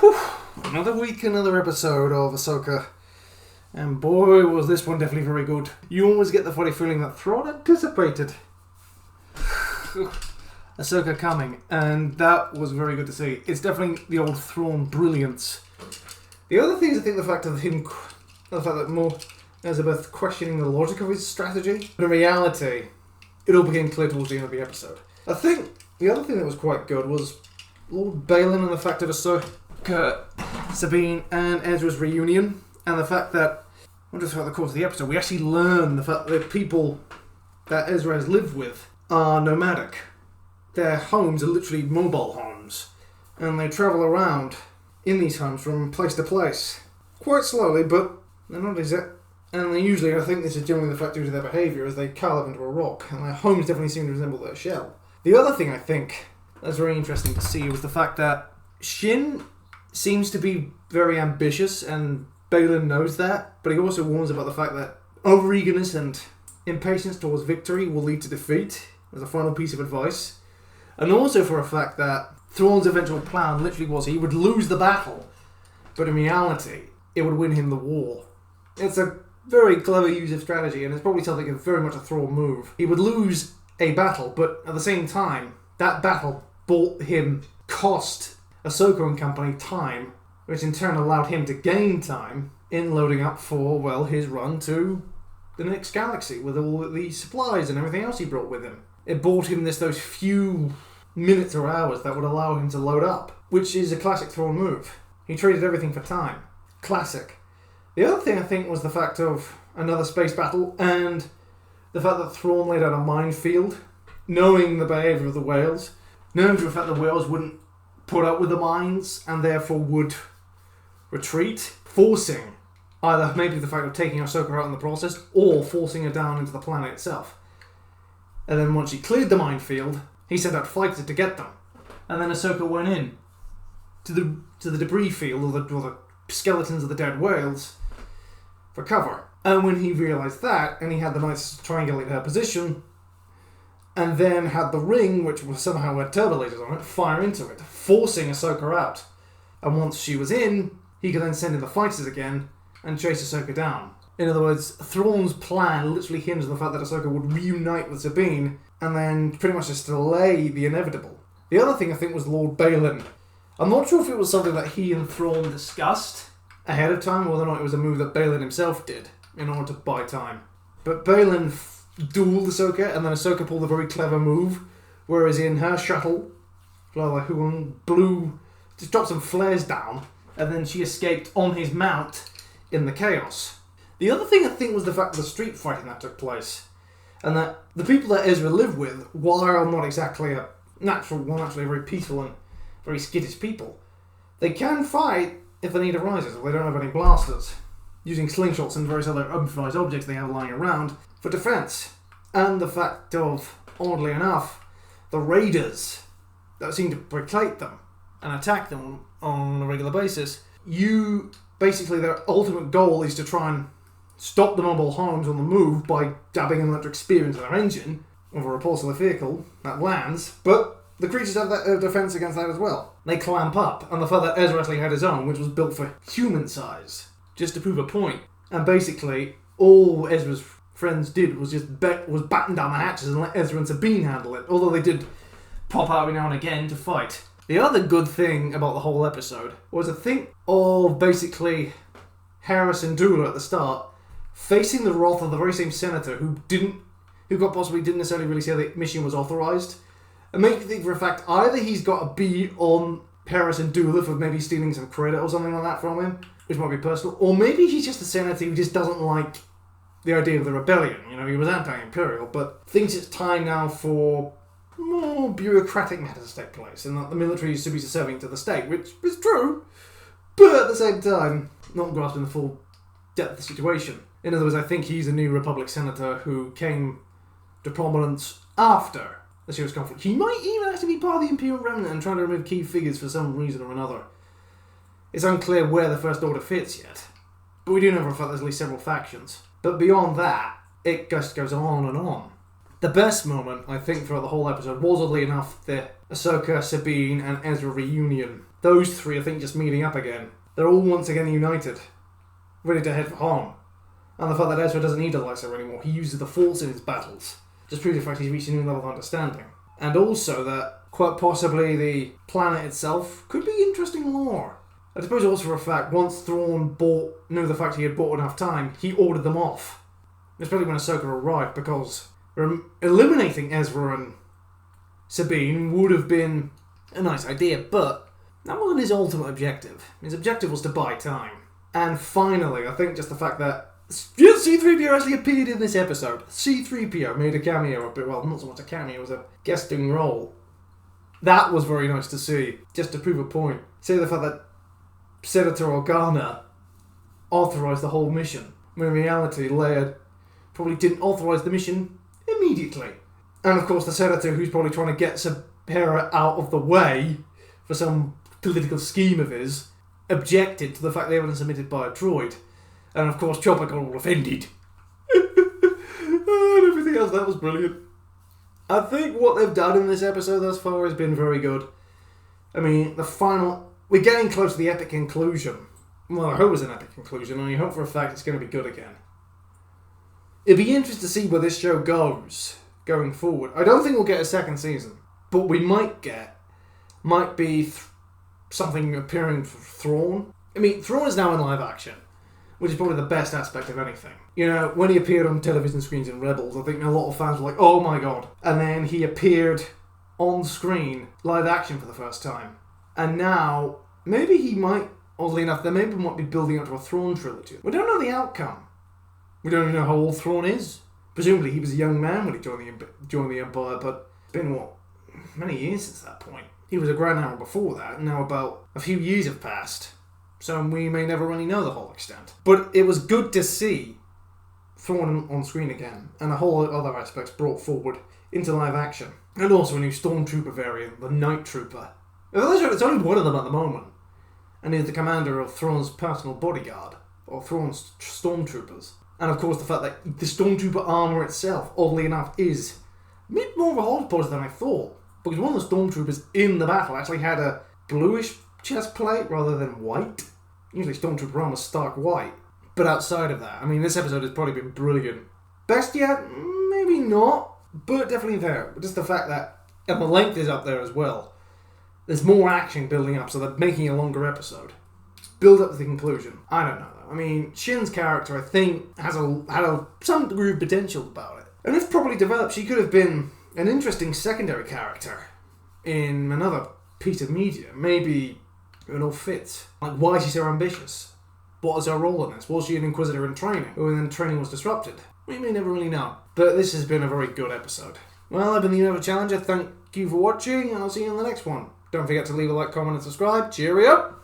Whew. Another week, another episode of Ahsoka. And boy, was this one definitely very good. You always get the funny feeling that Thrawn anticipated Ahsoka coming, and that was very good to see. It's definitely the old Thrawn brilliance. The other thing is, I think, the fact that more Elizabeth questioning the logic of his strategy. But in reality, it all became clear towards the end of the episode. I think the other thing that was quite good was Lord Balin and the fact of Ahsoka, Sabine, and Ezra's reunion, and the fact that, not just throughout the course of the episode, we actually learn the fact that people that Ezra has lived with are nomadic. Their homes are literally mobile homes, and they travel around in these homes from place to place. Quite slowly, but they're not exact. And they usually, I think this is generally the fact due to their behaviour, as they carve into a rock, and their homes definitely seem to resemble their shell. The other thing I think that's very interesting to see was the fact that Shin seems to be very ambitious, and Balin knows that, but he also warns about the fact that over-eagerness and impatience towards victory will lead to defeat, as a final piece of advice. And also for a fact that Thrawn's eventual plan literally was he would lose the battle, but in reality, it would win him the war. It's a very clever use of strategy, and it's probably something that's very much a Thrawn move. He would lose a battle, but at the same time, that battle cost Ahsoka and company time, which in turn allowed him to gain time in loading up for, well, his run to the next galaxy with all the supplies and everything else he brought with him. It bought him those few minutes or hours that would allow him to load up, which is a classic Thrawn move. He traded everything for time. Classic. The other thing I think was the fact of another space battle and the fact that Thrawn laid out a minefield, knowing the behaviour of the whales, knowing for the fact that the whales wouldn't put up with the mines and therefore would retreat, forcing either maybe the fact of taking Ahsoka out in the process or forcing her down into the planet itself. And then once she cleared the minefield, he sent out fighters to get them. And then Ahsoka went in to the debris field, or the skeletons of the dead whales, for cover. And when he realised that, and he had the knights triangulate her position, and then had the ring, which was somehow had turbo lasers on it, fire into it, forcing Ahsoka out. And once she was in, he could then send in the fighters again and chase Ahsoka down. In other words, Thrawn's plan literally hinged on the fact that Ahsoka would reunite with Sabine and then pretty much just delay the inevitable. The other thing I think was Lord Balin. I'm not sure if it was something that he and Thrawn discussed ahead of time, or whether or not it was a move that Balin himself did in order to buy time. But Balin dueled Ahsoka, and then Ahsoka pulled a very clever move, whereas in her shuttle, just dropped some flares down, and then she escaped on his mount in the chaos. The other thing I think was the fact of the street fighting that took place, and that the people that Ezra lived with, while not exactly naturally very peaceful and very skittish people, they can fight if the need arises, if they don't have any blasters, using slingshots and various other improvised objects they have lying around for defense. And the fact of, oddly enough, the raiders that seem to placate them and attack them on a regular basis, basically their ultimate goal is to try and stop the mobile homes on the move by dabbing an electric spear into their engine of a repulsor vehicle that lands, but the creatures have that defense against that as well. They clamp up, and the fact that Ezra actually had his own, which was built for human size, just to prove a point. And basically, all Ezra's friends did was just batten down the hatches and let Ezra and Sabine handle it, although they did pop out every now and again to fight. The other good thing about the whole episode was, I think, of basically Harris and Dula at the start facing the wrath of the very same senator who possibly didn't necessarily really say the mission was authorized, and make you think for a fact either he's got a beat on Harris and Dula for maybe stealing some credit or something like that from him, which might be personal, or maybe he's just a senator who just doesn't like the idea of the rebellion. He was anti-imperial, but thinks it's time now for more bureaucratic matters to take place, and that the military is to be serving to the state, which is true, but at the same time, not grasping the full depth of the situation. In other words, I think he's a new Republic senator who came to prominence after the serious conflict. He might even actually be part of the Imperial Remnant and trying to remove key figures for some reason or another. It's unclear where the First Order fits yet, but we do know for a fact there's at least several factions. But beyond that, it just goes on and on. The best moment, I think, throughout the whole episode was, oddly enough, the Ahsoka, Sabine, and Ezra reunion. Those three, I think, just meeting up again. They're all once again united, ready to head for home. And the fact that Ezra doesn't need a lightsaber anymore, he uses the Force in his battles, just proves the fact he's reached a new level of understanding. And also that, quite possibly, the planet itself could be interesting lore. I suppose also for a fact, once Thrawn knew the fact he had bought enough time, he ordered them off. Especially when Ahsoka arrived, because eliminating Ezra and Sabine would have been a nice idea, but that wasn't his ultimate objective. His objective was to buy time. And finally, I think just the fact that C-3PO actually appeared in this episode. C-3PO made a cameo, well, not so much a cameo, it was a guesting role. That was very nice to see, just to prove a point. Say the fact that Senator Organa authorised the whole mission, when in reality Leia probably didn't authorise the mission immediately. And of course the Senator, who's probably trying to get Hera out of the way for some political scheme of his, objected to the fact they hadn't submitted by a droid. And of course Chopper got all offended. And everything else, that was brilliant. I think what they've done in this episode thus far has been very good. I mean, we're getting close to the epic conclusion. Well, I hope it's an epic conclusion, and I hope for a fact it's going to be good again. It'd be interesting to see where this show goes going forward. I don't think we'll get a second season, but we might be something appearing for Thrawn. I mean, Thrawn is now in live action, which is probably the best aspect of anything. You know, when he appeared on television screens in Rebels, I think a lot of fans were like, oh my god. And then he appeared on screen, live action for the first time. And now, maybe he might, oddly enough, they maybe might be building up to a Thrawn trilogy. We don't know the outcome. We don't even know how old Thrawn is. Presumably he was a young man when he joined the Empire, but it's been, many years since that point. He was a Grand Admiral before that, and now about a few years have passed. So we may never really know the whole extent. But it was good to see Thrawn on screen again, and a whole other aspects brought forward into live action. And also a new Stormtrooper variant, the Night Trooper. There's only one of them at the moment, and he's the commander of Thrawn's personal bodyguard, or Thrawn's Stormtroopers. And of course the fact that the Stormtrooper armour itself, oddly enough, is a bit more of a hodgepodge than I thought. Because one of the Stormtroopers in the battle actually had a bluish chest plate rather than white. Usually Stormtrooper armour's stark white. But outside of that, I mean, this episode has probably been brilliant. Best yet? Maybe not, but definitely there. Just the fact that, and the length is up there as well. There's more action building up, so they're making a longer episode. Build up to the conclusion. I don't know. I mean, Shin's character, I think, had some degree of potential about it. And if properly developed, she could have been an interesting secondary character in another piece of media. Maybe it all fits. Like, why is she so ambitious? What is her role in this? Was she an Inquisitor in training? Or then training was disrupted? We may never really know. But this has been a very good episode. Well, I've been the United Challenger. Thank you for watching, and I'll see you in the next one. Don't forget to leave a like, comment, and subscribe. Cheerio!